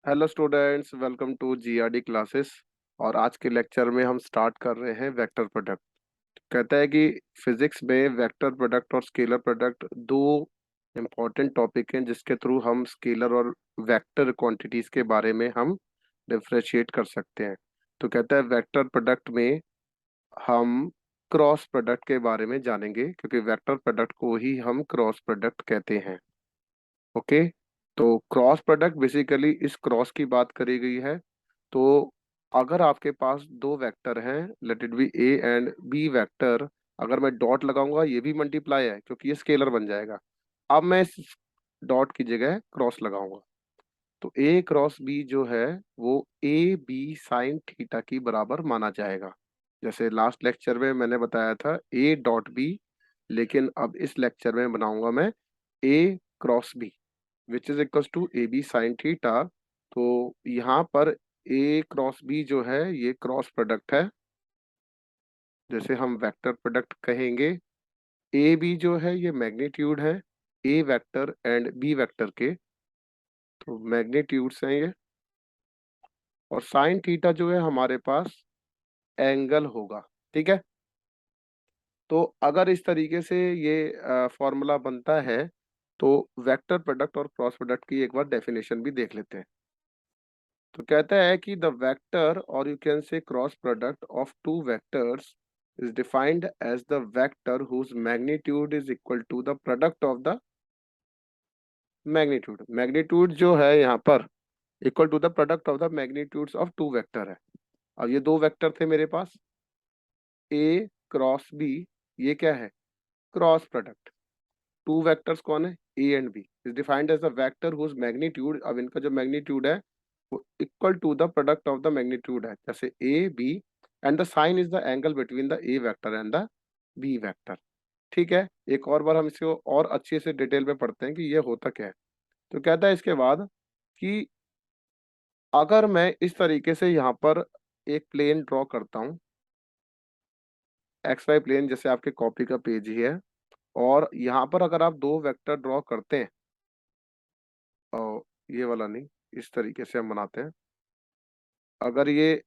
Hello students, welcome to GRD classes. और आज के लेक्चर में हम स्टार्ट कर रहे हैं वेक्टर प्रोडक्ट। कहता है कि फिजिक्स में वेक्टर प्रोडक्ट और स्केलर प्रोडक्ट दो इम्पॉर्टेंट टॉपिक हैं जिसके थ्रू हम स्केलर और वेक्टर क्वांटिटीज के बारे में हम डिफरेंशिएट कर सकते हैं। तो कहता है वेक्टर प्रोडक्ट में हम क्रॉस प्रोडक्ट के बारे में जानेंगे, क्योंकि वेक्टर प्रोडक्ट को ही हम क्रॉस प्रोडक्ट कहते हैं। ओके। तो क्रॉस प्रोडक्ट बेसिकली इस क्रॉस की बात करी गई है। तो अगर आपके पास दो वेक्टर हैं, let it be A and B vector, अगर मैं डॉट लगाऊंगा ये भी मल्टीप्लाई है क्योंकि ये स्केलर बन जाएगा। अब मैं इस डॉट की जगह क्रॉस लगाऊंगा तो ए क्रॉस बी जो है वो ए बी साइन थीटा की बराबर माना जाएगा। जैसे लास्ट लेक्चर में मैंने बताया था ए डॉट बी, लेकिन अब इस लेक्चर में बनाऊंगा मैं A cross B which is equal to A B sine theta. तो यहाँ पर ए क्रॉस बी जो है ये क्रॉस प्रोडक्ट है, जैसे हम वेक्टर प्रोडक्ट कहेंगे। ए बी जो है ये मैग्नीट्यूड है ए वेक्टर एंड बी वेक्टर के, तो मैग्नीट्यूड्स हैं ये। और साइन थीटा जो है हमारे पास एंगल होगा। ठीक है। तो अगर इस तरीके से ये फॉर्मूला बनता है तो वेक्टर प्रोडक्ट और क्रॉस प्रोडक्ट की एक बार डेफिनेशन भी देख लेते हैं। तो कहता है कि द वेक्टर और you can say cross product of two vectors is defined as the vector whose magnitude is equal to the product of the magnitude. Magnitude जो है यहाँ पर equal to the product of the magnitudes of two vector है। अब ये दो vector थे मेरे पास ए क्रॉस बी, ये क्या है? Cross product. टू वेक्टर्स कौन है? A and B is defined as the vector whose magnitude, अब इनका जो मैग्नीट्यूड है वो equal to the product of the magnitude है, जैसे A B, and the sine is the angle between the A vector and the B vector. ठीक है। एक और बार हम इसको और अच्छे से डिटेल में पढ़ते हैं कि ये होता क्या है। तो कहता है इसके बाद कि अगर मैं इस तरीके से यहाँ पर एक प्लेन ड्रॉ करता हूँ, एक्स वाई प्लेन, जैसे आपके कॉपी का पेज ही है, और यहाँ पर अगर आप दो वेक्टर ड्रॉ करते हैं, और ये वाला नहीं, इस तरीके से हम बनाते हैं। अगर ये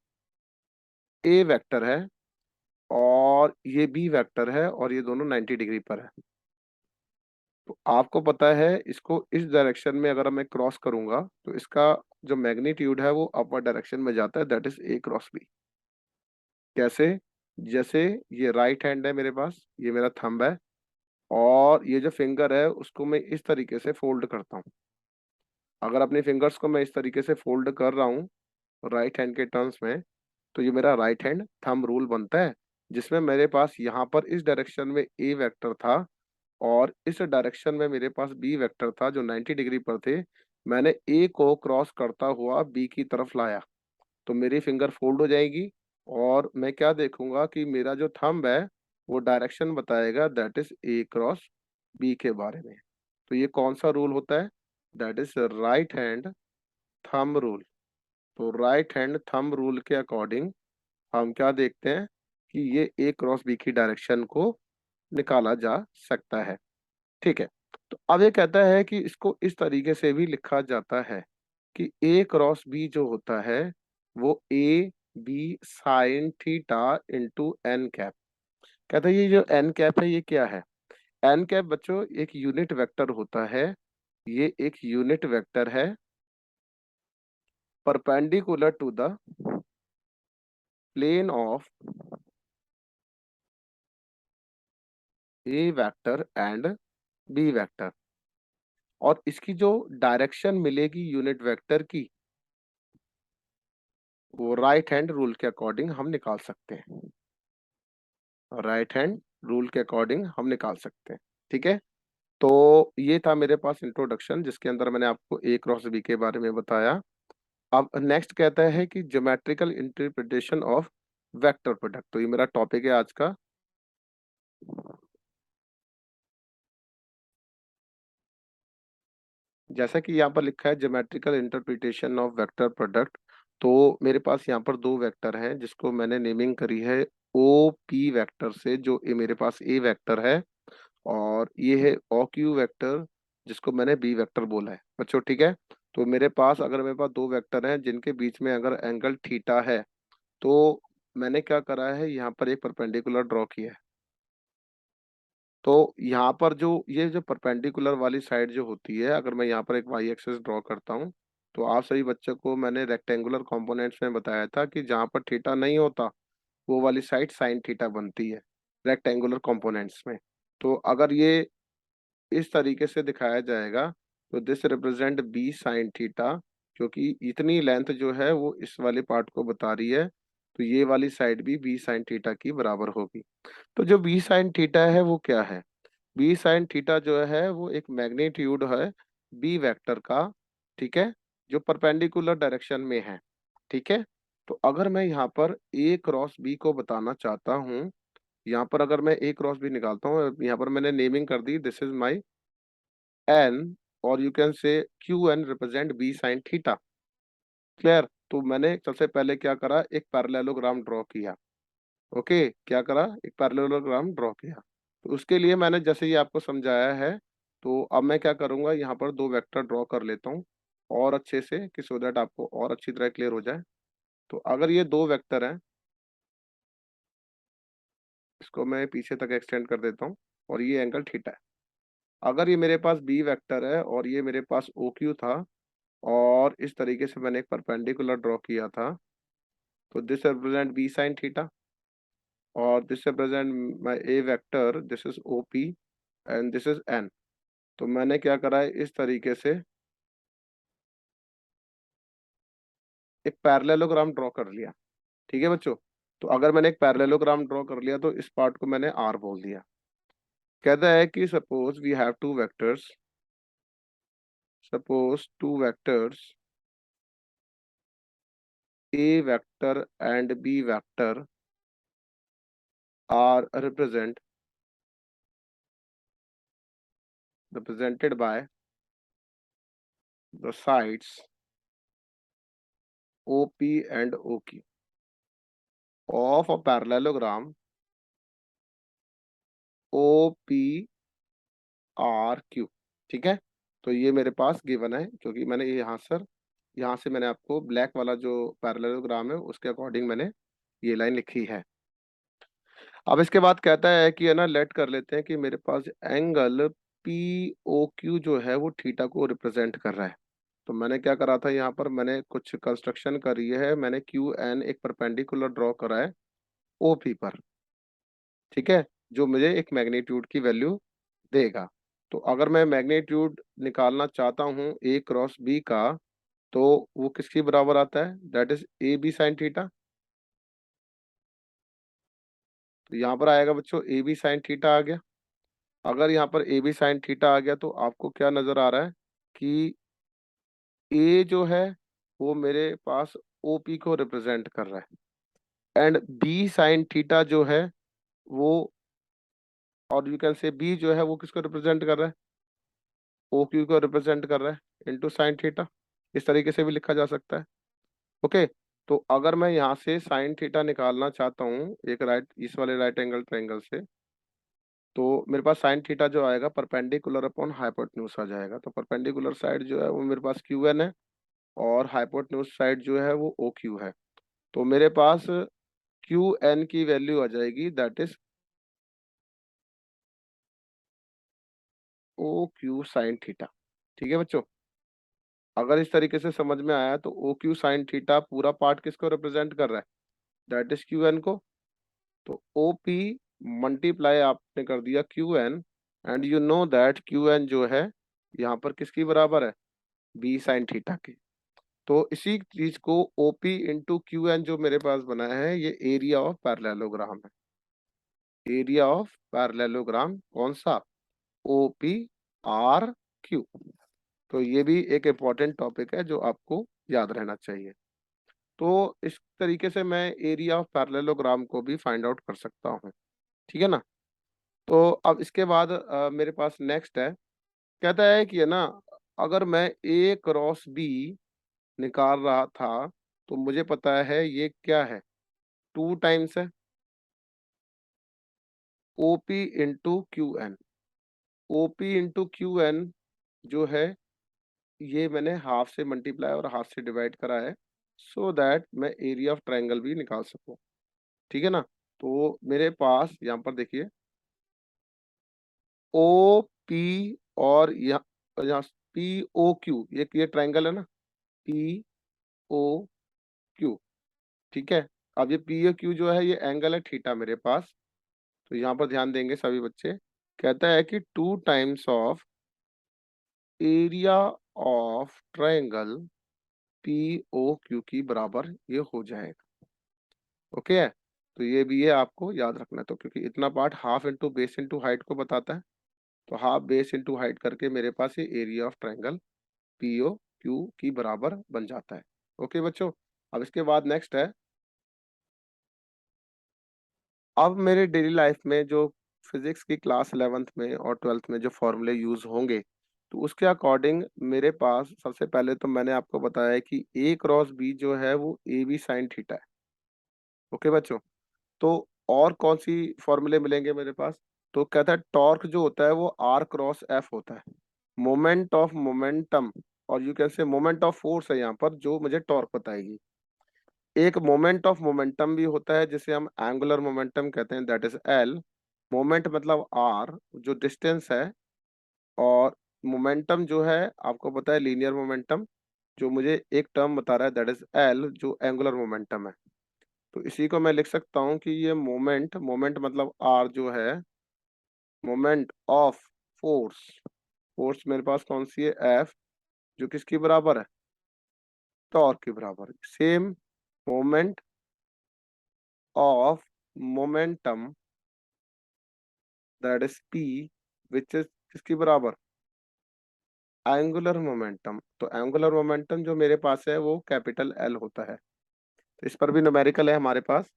ए वेक्टर है और ये बी वेक्टर है और ये दोनों 90 डिग्री पर है, तो आपको पता है इसको इस डायरेक्शन में अगर मैं क्रॉस करूंगा तो इसका जो मैग्नीट्यूड है वो अपवर्ड डायरेक्शन में जाता है, that is A cross B. कैसे? जैसे ये राइट हैंड है मेरे पास, ये मेरा थंब है, और ये जो फिंगर है उसको मैं इस तरीके से फोल्ड करता हूँ। अगर अपनी फिंगर्स को मैं इस तरीके से फोल्ड कर रहा हूँ राइट हैंड के टर्म्स में, तो ये मेरा राइट हैंड थंब रूल बनता है, जिसमें मेरे पास यहाँ पर इस डायरेक्शन में ए वेक्टर था और इस डायरेक्शन में मेरे पास बी वेक्टर था जो 90 डिग्री पर थे। मैंने ए को क्रॉस करता हुआ बी की तरफ लाया तो मेरी फिंगर फोल्ड हो जाएगी, और मैं क्या देखूंगा कि मेरा जो थंब है वो डायरेक्शन बताएगा, that is A cross B के बारे में। तो ये कौन सा रूल होता है? That is right hand thumb rule. तो राइट हैंड थंब रूल के अकॉर्डिंग हम क्या देखते हैं कि ये ए क्रॉस बी की डायरेक्शन को निकाला जा सकता है। ठीक है। तो अब ये कहता है कि इसको इस तरीके से भी लिखा जाता है कि ए क्रॉस बी जो होता है वो A B sine theta into N cap. कहता है ये जो एन कैप है ये क्या है? एन कैप बच्चों एक यूनिट वेक्टर होता है। ये एक यूनिट वेक्टर है perpendicular to the plane of A vector and B vector, और इसकी जो डायरेक्शन मिलेगी यूनिट वेक्टर की वो राइट हैंड रूल के अकॉर्डिंग हम निकाल सकते हैं। राइट हैंड रूल के अकॉर्डिंग हम निकाल सकते हैं। ठीक है। तो ये था मेरे पास इंट्रोडक्शन जिसके अंदर मैंने आपको ए क्रॉस बी के बारे में बताया। अब नेक्स्ट कहता है कि geometrical interpretation of vector product, तो ये मेरा टॉपिक है आज का। जैसा कि यहाँ पर लिखा है geometrical interpretation of vector product, तो मेरे पास यहाँ पर दो वेक्टर हैं जिसको मैंने नेमिंग करी है ओ पी वेक्टर से, जो ये मेरे पास ए वेक्टर है, और ये है ओ क्यू वेक्टर जिसको मैंने बी वेक्टर बोला है बच्चों। ठीक है। तो मेरे पास अगर मेरे पास दो वेक्टर हैं जिनके बीच में अगर एंगल थीटा है, तो मैंने क्या करा है, यहाँ पर एक परपेंडिकुलर ड्रॉ किया है। तो यहाँ पर जो ये जो परपेंडिकुलर वाली साइड जो होती है, अगर मैं यहाँ पर एक वाई एक्सिस ड्रॉ करता हूँ, तो आप सभी बच्चों को मैंने रेक्टेंगुलर कंपोनेंट्स में बताया था कि जहाँ पर थीटा नहीं होता वो वाली साइड साइन थीटा बनती है रेक्टेंगुलर कंपोनेंट्स में। तो अगर ये इस तरीके से दिखाया जाएगा, तो this represent B sine theta, क्योंकि इतनी लेंथ जो है वो इस वाले पार्ट को बता रही है, तो ये वाली साइड भी बी साइन थीटा की बराबर होगी। तो जो बी साइन थीटा है वो क्या है? बी साइन थीटा जो है वो एक मैग्नीट्यूड है बी वेक्टर का, ठीक है, जो परपेंडिकुलर डायरेक्शन में है, ठीक है। तो अगर मैं यहाँ पर ए क्रॉस बी को बताना चाहता हूँ, यहाँ पर अगर मैं ए क्रॉस बी निकालता हूँ, यहाँ पर मैंने नेमिंग कर दी, दिस इज माई एन, और you can say Q N represent B sine theta. Clear? तो मैंने सबसे पहले क्या करा, एक पैरेललोग्राम ड्रॉ किया। ओके, क्या करा, एक पैरेललोग्राम ड्रॉ किया। तो उसके लिए मैंने जैसे ही आपको समझाया है, तो अब मैं क्या करूंगा, यहाँ पर दो वेक्टर ड्रॉ कर लेता हूँ और अच्छे से, कि सो दैट आपको और अच्छी तरह क्लियर हो जाए। तो अगर ये दो वेक्टर हैं, इसको मैं पीछे तक एक्सटेंड कर देता हूँ, और ये एंगल थीटा है। अगर ये मेरे पास बी वेक्टर है और ये मेरे पास ओ क्यू था, और इस तरीके से मैंने एक परपेंडिकुलर ड्रॉ किया था, तो this represent B sine theta, और this represent my A vector, this is O P and this is N. तो मैंने क्या करा है, इस तरीके से एक पैरेललोग्राम ड्रॉ कर लिया। ठीक है बच्चों? तो अगर मैंने एक पैरेललोग्राम ड्रॉ कर लिया, तो इस पार्ट को मैंने आर बोल दिया। कहता है कि suppose we have two vectors, suppose two vectors A vector and B vector are represented by the sides OP and OQ of a parallelogram OPRQ। ठीक है? तो ये मेरे पास गिवन है, क्योंकि मैंने ये यहाँ से मैंने आपको ब्लैक वाला जो पैरेललोग्राम है उसके अकॉर्डिंग मैंने ये लाइन लिखी है। अब इसके बाद कहता है कि है ना, लेट कर लेते हैं कि मेरे पास एंगल पी ओ क्यू जो है वो थीटा को रिप्रेजेंट कर रहा है। तो मैंने क्या करा था, यहाँ पर मैंने कुछ कंस्ट्रक्शन करी है, मैंने क्यू एन एक परपेंडिकुलर ड्रॉ करा है ओपी पर, ठीक है, जो मुझे एक मैग्नीट्यूड की वैल्यू देगा। तो अगर मैं मैग्नीट्यूड निकालना चाहता हूँ ए क्रॉस बी का, तो वो किसकी बराबर आता है, that is A B sine theta. तो यहाँ पर आएगा बच्चों ए बी साइन थीटा आ गया। अगर यहाँ पर ए बी साइन थीटा आ गया, तो आपको क्या नजर आ रहा है कि ए जो है वो मेरे पास ओपी को रिप्रेजेंट कर रहा है, एंड बी साइन थीटा जो है वो, और यू कैन से बी जो है वो किसको रिप्रेजेंट कर रहा है, ओ क्यू को रिप्रेजेंट कर रहा है इनटू साइन थीटा। इस तरीके से भी लिखा जा सकता है। ओके, तो अगर मैं यहाँ से साइन थीटा निकालना चाहता हूँ एक राइट, इस वाले राइट एंगल ट्रायंगल से, तो मेरे पास साइन थीटा जो आएगा परपेंडिकुलर अपॉन हाइपोटेन्यूज आ जाएगा। तो परपेंडिकुलर साइड जो है वो मेरे पास क्यू एन है, और हाइपोटेन्यूज साइड जो है वो ओ क्यू है। तो मेरे पास क्यू एन की वैल्यू आ जाएगी, that is O Q sine theta. ठीक है बच्चों? अगर इस तरीके से समझ में आया, तो ओ क्यू साइन थीटा पूरा पार्ट किसको रिप्रेजेंट कर रहा है, दैट इज क्यू एन को। तो ओ पी मल्टीप्लाई आपने कर दिया Q N, and you know that Q N जो है यहाँ पर किसकी बराबर है, बी साइन थीटा की। तो इसी चीज को ओपी इंटू क्यू एन जो मेरे पास बना है, ये एरिया ऑफ पैरेललोग्राम है। एरिया ऑफ पैरेललोग्राम कौन सा, ओ पी आर क्यू। तो ये भी एक इम्पॉर्टेंट टॉपिक है जो आपको याद रहना चाहिए। तो इस तरीके से मैं एरिया ऑफ पैरेललोग्राम को भी फाइंड आउट कर सकता हूँ। ठीक है ना? तो अब इसके बाद मेरे पास नेक्स्ट है, कहता है कि है ना, अगर मैं ए क्रॉस बी निकाल रहा था, तो मुझे पता है ये क्या है, टू टाइम्स है OP into Q N. OP into Q N जो है ये मैंने हाफ से मल्टीप्लाई और हाफ से डिवाइड करा है, सो दैट मैं एरिया ऑफ ट्रायंगल भी निकाल सकूं। ठीक है ना? तो मेरे पास यहाँ पर देखिए ओ पी और यहाँ पी ओ क्यू, ये ट्रायंगल है ना, पी ओ क्यू। ठीक है। अब ये पी ओ क्यू जो है ये एंगल है थीटा मेरे पास। तो यहाँ पर ध्यान देंगे सभी बच्चे। कहता है कि 2 times of area of triangle P O Q की बराबर ये हो जाएगा। ओके है? तो ये भी है आपको याद रखना है, तो क्योंकि इतना part half into base into height को बताता है, तो हाफ बेस इंटू हाइट करके मेरे पास ये area of triangle P O Q की बराबर बन जाता है। ओके बच्चों। अब इसके बाद नेक्स्ट है, अब मेरे डेली लाइफ में जो फिजिक्स की क्लास 11th में और 12th में जो फॉर्मूले यूज होंगे, तो उसके अकॉर्डिंग मेरे पास सबसे पहले तो मैंने आपको बताया है कि ए क्रॉस बी जो है वो ए बी साइन थीटा है। ओके बच्चों। तो और कौन सी फॉर्मूले मिलेंगे मेरे पास? तो कहता है टॉर्क जो होता है वो आर क्रॉस एफ होता है। मोमेंट ऑफ मोमेंटम, और यू कैन से मोमेंट ऑफ फोर्स है यहाँ पर जो मुझे टॉर्क बताएगी। एक मोमेंट ऑफ मोमेंटम भी होता है जिसे हम एंगुलर मोमेंटम कहते हैं, दैट इज एल। मोमेंट मतलब आर जो डिस्टेंस है, और मोमेंटम जो है आपको पता है लीनियर मोमेंटम, जो मुझे एक टर्म बता रहा है दैट इज एल जो एंगुलर मोमेंटम है। तो इसी को मैं लिख सकता हूँ कि ये मोमेंट, मोमेंट मतलब आर जो है, मोमेंट ऑफ फोर्स, फोर्स मेरे पास कौन सी है, एफ, जो किसकी बराबर है, टॉर्क की बराबर। Same moment of momentum that is P, which is किसकी बराबर, एंगुलर मोमेंटम। तो एंगुलर मोमेंटम जो मेरे पास है वो कैपिटल एल होता है। तो इस पर भी न्यूमेरिकल है हमारे पास।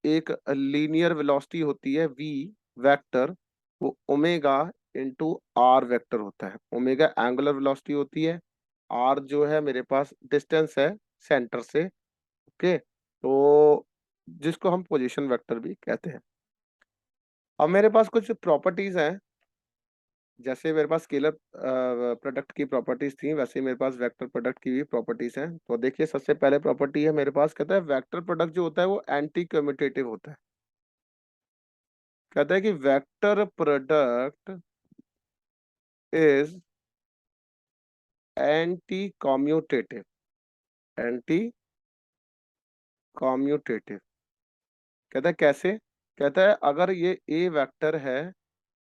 एक लीनियर वेलोसिटी होती है वी वेक्टर, वो ओमेगा इंटू आर वेक्टर होता है। ओमेगा एंगुलर वेलोसिटी होती है, आर जो है मेरे पास डिस्टेंस है सेंटर से। ओके, तो जिसको हम पोजीशन वेक्टर भी कहते हैं। अब मेरे पास कुछ प्रॉपर्टीज हैं, जैसे मेरे पास स्केलर प्रोडक्ट की प्रॉपर्टीज थी, वैसे ही मेरे पास वेक्टर प्रोडक्ट की भी प्रॉपर्टीज हैं। तो देखिए सबसे पहले प्रॉपर्टी है मेरे पास, कहता है वेक्टर प्रोडक्ट जो होता है वो एंटी कम्यूटेटिव होता है। कहता है कि vector product is anti commutative, anti commutative. कहता है कैसे? कहता है अगर ये ए वेक्टर है,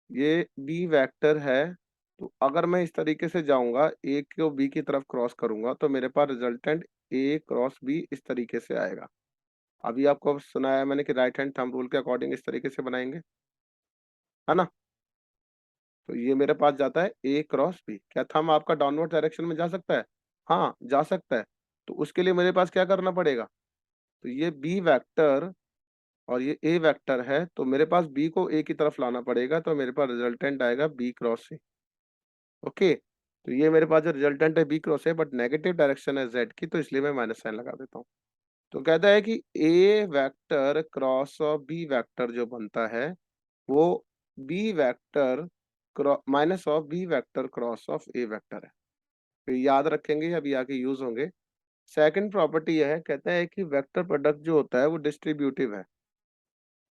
ये बी वेक्टर है, तो अगर मैं इस तरीके से जाऊंगा, ए को बी की तरफ क्रॉस करूंगा, तो मेरे पास रिजल्टेंट ए क्रॉस बी इस तरीके से आएगा। अभी आपको सुनाया मैंने कि राइट हैंड थंब रूल के अकॉर्डिंग इस तरीके से बनाएंगे, है ना? तो ये मेरे पास जाता है ए क्रॉस बी। क्या थंब आपका डाउनवर्ड डायरेक्शन में जा सकता है? हाँ जा सकता है। तो उसके लिए मेरे पास क्या करना पड़ेगा? तो ये बी वेक्टर और ये ए वेक्टर है, तो मेरे पास बी को ए की तरफ लाना पड़ेगा, तो मेरे पास रिजल्टेंट आएगा बी क्रॉस ए। ओके, तो ये मेरे पास जो रिजल्टेंट है बी क्रॉस है, बट नेगेटिव डायरेक्शन है जेड की, तो इसलिए मैं माइनस साइन लगा देता हूँ। तो कहता है कि A vector cross of B vector जो बनता है वो B vector minus of B vector cross of A vector है। तो याद रखेंगे, अभी आगे यूज होंगे। सेकंड प्रॉपर्टी यह है, कहता है कि वेक्टर प्रोडक्ट जो होता है वो डिस्ट्रीब्यूटिव है।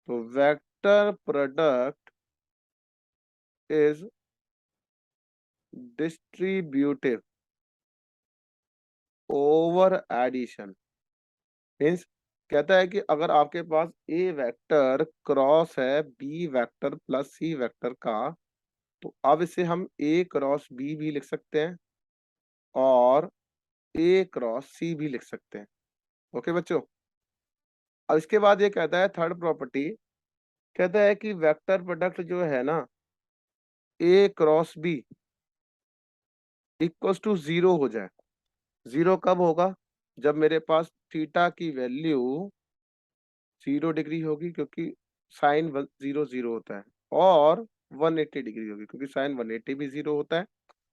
तो vector product is distributive over addition. Means कहता है कि अगर आपके पास ए वेक्टर क्रॉस है B vector plus C vector का, तो अब इसे हम ए क्रॉस बी भी लिख सकते हैं और ए क्रॉस सी भी लिख सकते हैं। ओके बच्चों। अब इसके बाद ये कहता है थर्ड प्रॉपर्टी, कहता है कि वेक्टर प्रोडक्ट जो है ना A cross B equals to zero हो जाए। जीरो कब होगा? जब मेरे पास थीटा की वैल्यू 0 डिग्री होगी, क्योंकि साइन 0 0 होता है, और 180 डिग्री होगी, क्योंकि साइन 180 भी 0 होता है।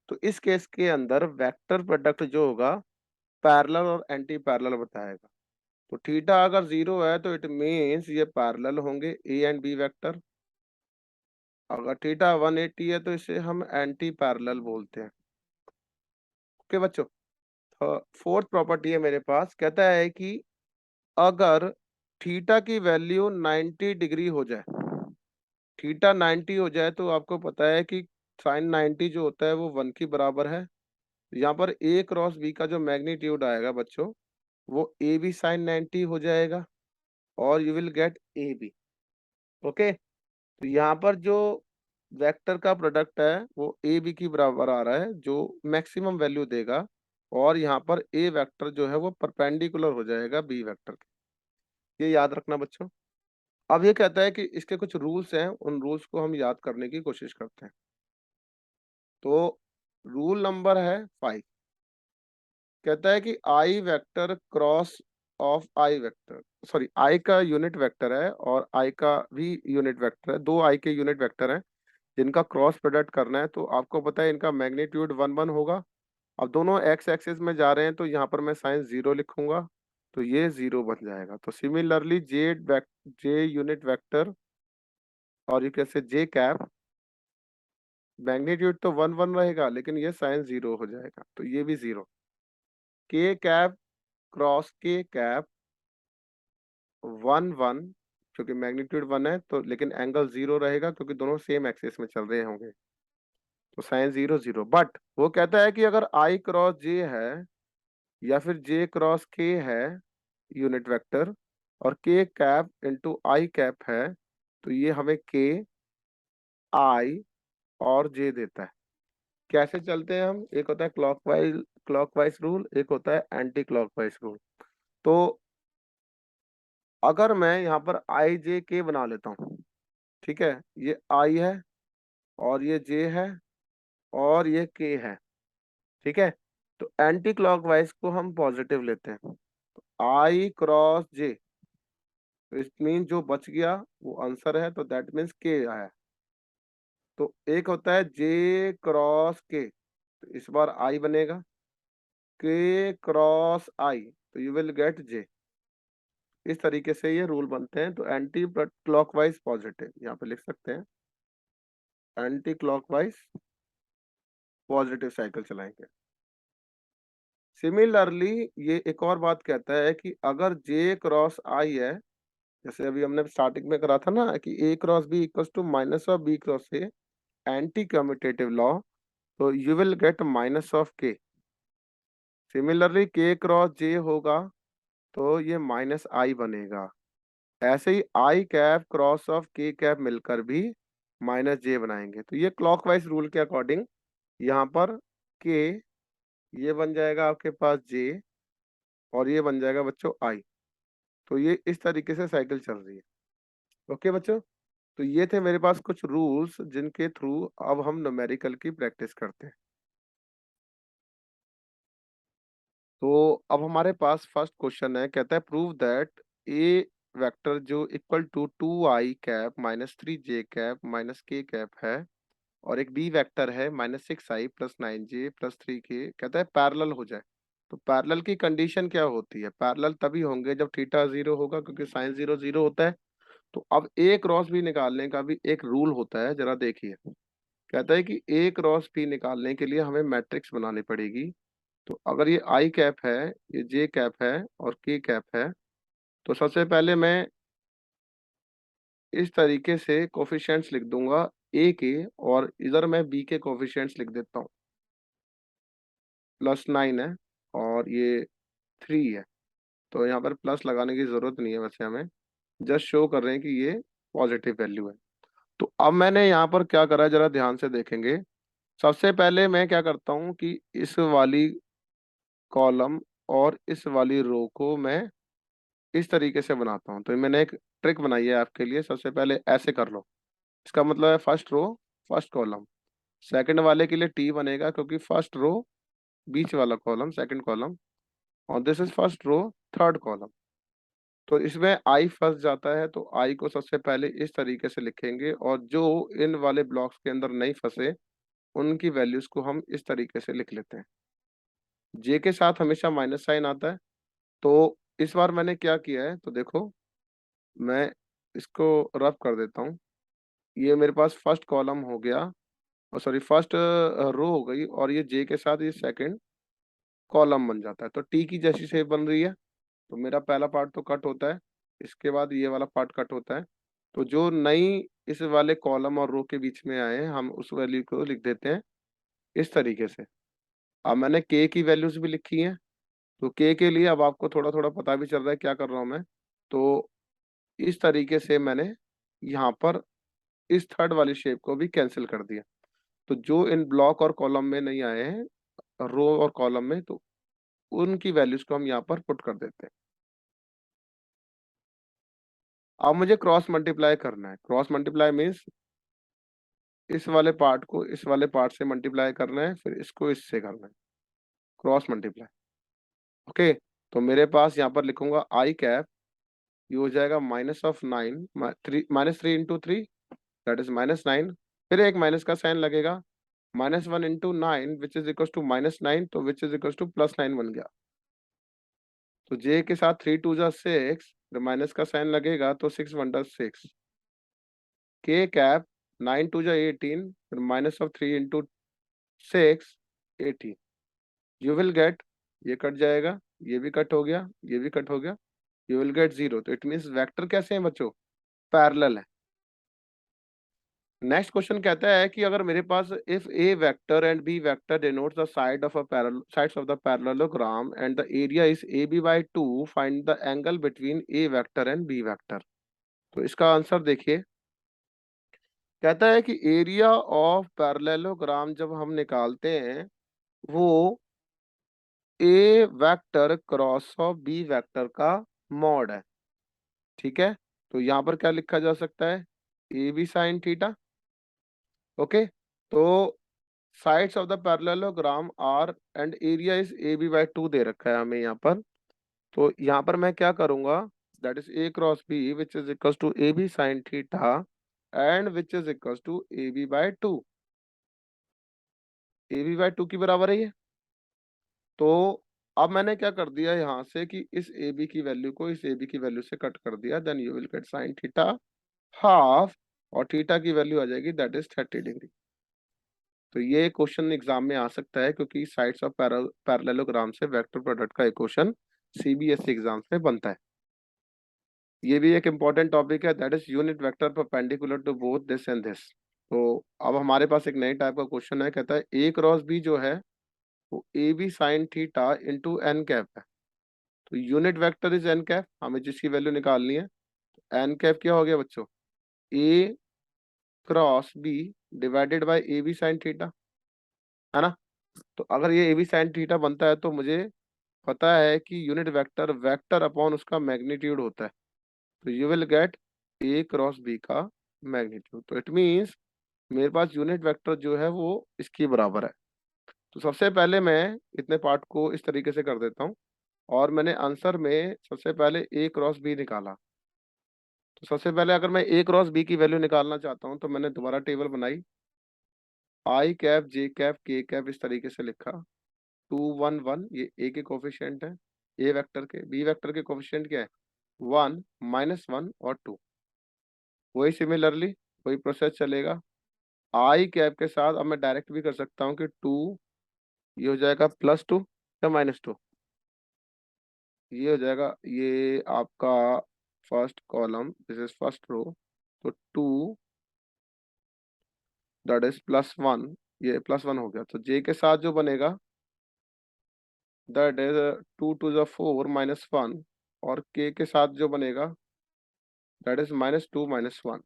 तो इस केस के अंदर वेक्टर प्रोडक्ट जो होगा पैरेलल और एंटी पैरेलल बताएगा। तो थीटा अगर 0 है तो इट मीन्स ये पैरेलल होंगे ए एंड बी वेक्टर। अगर थीटा 180 है तो इसे हम एंटी पैरेलल बोलते हैं। ओके बच्चों, फोर्थ प्रॉपर्टी है मेरे पास, कहता है कि अगर थीटा की वैल्यू 90 डिग्री हो जाए, थीटा 90 हो जाए, तो आपको पता है कि साइन 90 जो होता है वो 1 के बराबर है। यहाँ पर ए क्रॉस बी का जो मैग्नीट्यूड आएगा बच्चों, वो ए बी साइन 90 हो जाएगा और you will get A B. Okay, तो यहाँ पर जो वेक्टर का प्रोडक्ट है वो ए बी के बराबर आ रहा है, जो मैक्सिमम वैल्यू देगा, और यहाँ पर ए वेक्टर जो है वो परपेंडिकुलर हो जाएगा बी वेक्टर के। ये याद रखना बच्चों। अब ये कहता है कि इसके कुछ रूल्स हैं, उन रूल्स को हम याद करने की कोशिश करते हैं। तो रूल नंबर है 5, कहता है कि I vector cross of I vector, sorry I का यूनिट वेक्टर है और आई का भी यूनिट वेक्टर है, दो आई के यूनिट वेक्टर हैं जिनका क्रॉस प्रोडक्ट करना है। तो आपको पता है इनका मैग्नीट्यूड 1 1 होगा। अब दोनों एक्स एक्सिस में जा रहे हैं तो यहाँ पर मैं साइन 0 लिखूंगा, तो ये 0 बन जाएगा। तो सिमिलरली जे यूनिट वेक्टर और ये कैसे जे कैप, मैग्नीट्यूड तो 1 1 रहेगा लेकिन ये साइन 0 हो जाएगा, तो ये भी 0। के कैप क्रॉस के कैप 1 1, क्योंकि मैग्नीट्यूड 1 है तो, लेकिन एंगल 0 रहेगा क्योंकि दोनों सेम एक्सिस में चल रहे होंगे, तो साइन 0 0। बट वो कहता है कि अगर आई क्रॉस जे है या फिर जे क्रॉस के है यूनिट वेक्टर, और के कैप इंटू आई कैप है, तो ये हमें के आई और जे देता है। कैसे चलते हैं हम, एक होता है क्लॉकवाइज रूल, एक होता है एंटी क्लॉकवाइज रूल। तो अगर मैं यहाँ पर आई जे के बना लेता हूँ, ठीक है, ये आई है और ये जे है और ये के है, ठीक है, तो एंटी क्लॉकवाइज को हम पॉजिटिव लेते हैं। आई क्रॉस जे, तो इट मीन जो बच गया वो आंसर है, तो दैट मीन्स के आया। तो एक होता है जे क्रॉस के, तो इस बार आई बनेगा, के क्रॉस आई, तो यू विल गेट जे। इस तरीके से ये रूल बनते हैं। तो एंटी क्लॉकवाइज पॉजिटिव यहाँ पे लिख सकते हैं, एंटी क्लॉकवाइज पॉजिटिव साइकिल चलाएंगे। सिमिलरली ये एक और बात कहता है कि अगर जे क्रॉस आई है, जैसे अभी हमने स्टार्टिंग में करा था ना कि A cross B equals to minus of B cross A, anti commutative law, तो you will get minus of K. Similarly K cross J होगा तो ये माइनस आई बनेगा। ऐसे ही I cap cross of K cap मिलकर भी माइनस जे बनाएंगे। तो ये क्लॉकवाइज रूल के अकॉर्डिंग यहाँ पर के, ये बन जाएगा आपके पास जे, और ये बन जाएगा बच्चों आई। तो ये इस तरीके से साइकिल चल रही है। ओके बच्चों, तो ये थे मेरे पास कुछ रूल्स जिनके थ्रू अब हम न्यूमेरिकल की प्रैक्टिस करते हैं। तो अब हमारे पास फर्स्ट क्वेश्चन है, कहता है प्रूव दैट ए वेक्टर जो equal to 2i cap minus 3j cap minus k cap है, और एक बी वेक्टर है minus 6i plus 9j plus 3k, कहता है पैरेलल हो जाए। तो पैरेलल की कंडीशन क्या होती है, पैरेलल तभी होंगे जब थीटा 0 होगा, क्योंकि साइन 0 0 होता है। तो अब ए क्रॉस बी निकालने का भी एक रूल होता है, जरा देखिए। कहता है कि ए क्रॉस बी निकालने के लिए हमें मैट्रिक्स बनानी पड़ेगी। तो अगर ये आई कैप है, ये जे कैप है और के कैप है, तो सबसे पहले मैं इस तरीके से कोफिशिएंट्स लिख दूंगा ए के, और इधर मैं बी के कोफिशिएंट्स लिख देता हूँ। +9 है और ये 3 है, तो यहाँ पर प्लस लगाने की जरूरत नहीं है, वैसे हमें जस्ट शो कर रहे हैं कि ये पॉजिटिव वैल्यू है। तो अब मैंने यहाँ पर क्या करा है, जरा ध्यान से देखेंगे। सबसे पहले मैं क्या करता हूँ कि इस वाली कॉलम और इस वाली रो को मैं इस तरीके से बनाता हूँ। तो मैंने एक ट्रिक बनाई है आपके लिए, सबसे पहले ऐसे कर लो। इसका मतलब है first row first column, second वाले के लिए टी बनेगा क्योंकि फर्स्ट रो बीच वाला कॉलम सेकंड कॉलम, और this is first row third column. तो इसमें आई फंस जाता है, तो आई को सबसे पहले इस तरीके से लिखेंगे, और जो इन वाले ब्लॉक्स के अंदर नहीं फंसे उनकी वैल्यूज को हम इस तरीके से लिख लेते हैं। जे के साथ हमेशा माइनस साइन आता है। तो इस बार मैंने क्या किया है, तो देखो मैं इसको रफ कर देता हूँ। ये मेरे पास फर्स्ट कॉलम हो गया, और सॉरी फर्स्ट रो हो गई, और ये जे के साथ ये सेकंड कॉलम बन जाता है। तो टी की जैसी शेप बन रही है, तो मेरा पहला पार्ट तो कट होता है, इसके बाद ये वाला पार्ट कट होता है। तो जो नई इस वाले कॉलम और रो के बीच में आए हैं, हम उस वैल्यू को लिख देते हैं इस तरीके से। अब मैंने के की वैल्यूज भी लिखी हैं, तो के लिए अब आपको थोड़ा थोड़ा पता भी चल रहा है क्या कर रहा हूं मैं। तो इस तरीके से मैंने यहाँ पर इस थर्ड वाली शेप को भी कैंसिल कर दिया। तो जो इन ब्लॉक और कॉलम में नहीं आए हैं, रो और कॉलम में, तो उनकी वैल्यूज को हम यहाँ पर पुट कर देते हैं। अब मुझे क्रॉस मल्टीप्लाई करना है। क्रॉस मल्टीप्लाई मीन्स इस वाले पार्ट को इस वाले पार्ट से मल्टीप्लाई करना है, फिर इसको इससे करना है, क्रॉस मल्टीप्लाई। ओके, तो मेरे पास यहाँ पर लिखूंगा आई कैप, ये हो जाएगा -9, -3 इंटू 3, दैट इज -9। फिर एक माइनस का साइन लगेगा, -1 into 9 which is equal to -9, तो विच इज इक्वल टू +9 बन गया। तो जे के साथ 3 2 जा 6, फिर माइनस का साइन लगेगा तो 6 1 जा 6। के कैप 9 2 जा 18, फिर -3 इंटू 6 18। यू विल गेट, ये कट जाएगा, ये भी कट हो गया, ये भी कट हो गया, यू विल गेट 0। तो इट मीन्स वेक्टर कैसे हैं बच्चों? पैरेलल है। नेक्स्ट क्वेश्चन कहता है कि अगर मेरे पास if A vector and B vector denotes the side of a parallel sides of the parallelogram and the area is A B by 2, find the angle between A vector and B vector. तो इसका answer देखिए, कहता है कि area of parallelogram जब हम निकालते हैं, वो A vector cross of B vector का मॉड है। ठीक है, तो यहाँ पर क्या लिखा जा सकता है? A B sine theta. Okay, तो sides of the parallelogram are and area is A B by 2 दे रखा है हमें यहाँ पर। तो यहाँ पर मैं क्या करूंगा, that is A cross B which is equal to A B sine theta and which is equal to A B by 2। A B by 2 की बराबर है ये। तो अब मैंने क्या कर दिया यहाँ से कि इस ए बी की वैल्यू को इस ए बी की वैल्यू से कट कर दिया, then you will get sine theta half, और थीटा की वैल्यू आ जाएगी दैट इज 30 डिग्री। तो ये क्वेश्चन एग्जाम में आ सकता है, क्योंकि साइड्स ऑफ पैरेललोग्राम से वेक्टर प्रोडक्ट का एक क्वेश्चन सीबीएसई एग्जाम्स में बनता है। ये भी एक इम्पॉर्टेंट टॉपिक है, that is unit vector perpendicular to both this and this. तो अब हमारे पास एक नई टाइप का क्वेश्चन है, कहता है ए क्रॉस बी जो है वो A B sine theta into N cap है। तो unit vector is N cap, हमें जिसकी वैल्यू निकालनी है। एन कैप क्या हो गया बच्चों? A cross B divided by A B sine theta, है ना। तो अगर ये ए बी साइन थीटा बनता है, तो मुझे पता है कि यूनिट वेक्टर वेक्टर अपॉन उसका मैग्नीट्यूड होता है। तो you will get A cross B का मैग्नीट्यूड। तो इट मीन्स मेरे पास यूनिट वेक्टर जो है वो इसकी बराबर है। तो सबसे पहले मैं इतने पार्ट को इस तरीके से कर देता हूँ, और मैंने आंसर में सबसे पहले ए क्रॉस बी निकाला। तो सबसे पहले अगर मैं ए क्रॉस बी की वैल्यू निकालना चाहता हूँ, तो मैंने दोबारा टेबल बनाई, आई कैप जे कैप के कैप इस तरीके से लिखा। 2 1 1 ये ए के कोफिशिएंट है, ए वेक्टर के। बी वेक्टर के कोफिशिएंट क्या है? 1 -1 और 2। वही सिमिलरली वही प्रोसेस चलेगा आई कैप के साथ। अब मैं डायरेक्ट भी कर सकता हूँ कि 2, ये हो जाएगा +2 या -2, ये हो जाएगा, ये आपका first column, this is first row. तो 2 दैट इज +1, ये +1 हो गया। तो जे के साथ जो बनेगा दैट इज 2 2 ज़ा 4 -1, और के साथ जो बनेगा that is -2 -1।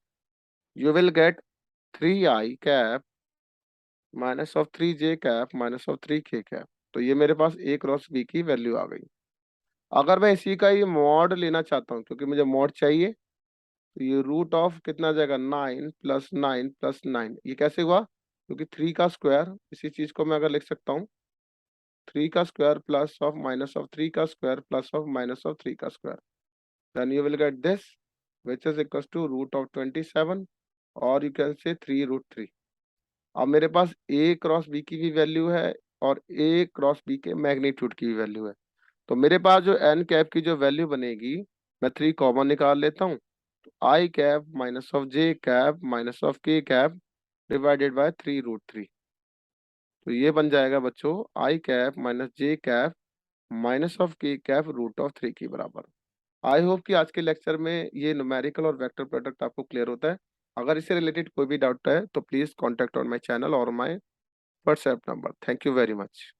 You will gate 3i cap -3j cap -3k cap. तो ये मेरे पास ए क्रॉस बी की वैल्यू आ गई। अगर मैं इसी का ये मॉड लेना चाहता हूँ, क्योंकि मुझे मॉड चाहिए, तो ये रूट ऑफ कितना आ जाएगा? 9 + 9 + 9। ये कैसे हुआ? क्योंकि 3 का स्क्वायर, इसी चीज को मैं अगर लिख सकता हूँ 3 का square plus of minus of 3 का square plus of minus of 3 का square, then you will get this which is equal to root of 27, और यू कैन से 3√3। अब मेरे पास ए क्रॉस बी की भी वैल्यू है, और ए क्रॉस बी के मैग्नीट्यूड की भी वैल्यू है। तो मेरे पास जो एन कैप की जो वैल्यू बनेगी, मैं 3 कॉमन निकाल लेता हूँ। तो I cap -J cap -k cap divided by 3√3। तो ये बन जाएगा बच्चों I cap minus J cap minus of K cap root of 3 के बराबर। आई होप कि आज के लेक्चर में ये न्यूमेरिकल और वेक्टर प्रोडक्ट आपको क्लियर होता है। अगर इससे रिलेटेड कोई भी डाउट है तो please contact on my channel और my WhatsApp number. Thank you very much.